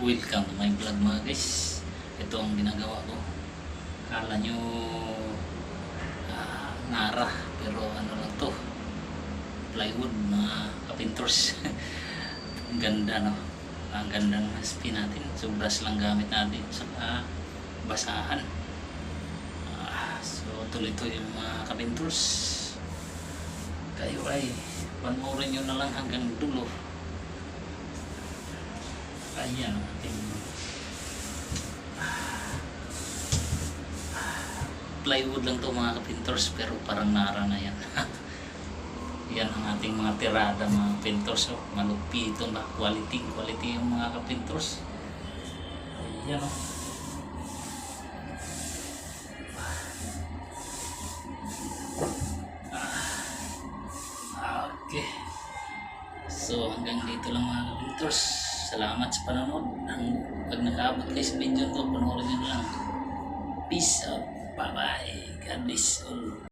Welcome to my vlog mga guys. Ito ang ginagawa ko. Kala nyo nara, pero ano lang to, plywood, mga kapintors. Ang ganda, no? Ang ganda ng SP natin. So brush lang gamit natin sa basahan. So tuloy-tuloy yung mga kapintors. Kayo ay panoorin nyo na lang hanggang dulo. Ayan ang ating plywood lang to mga kapintors, pero parang nara na yan. Yan ang ating mga tirada mga kapintors. Malupito na quality yung mga kapintors. Ayan o. Okay. So hanggang dito lang mga kapintors. Salamat sa panonood. Pag nakaabot kayo sa video to, panoorin nyo lang. Peace out. Bye bye. God bless all.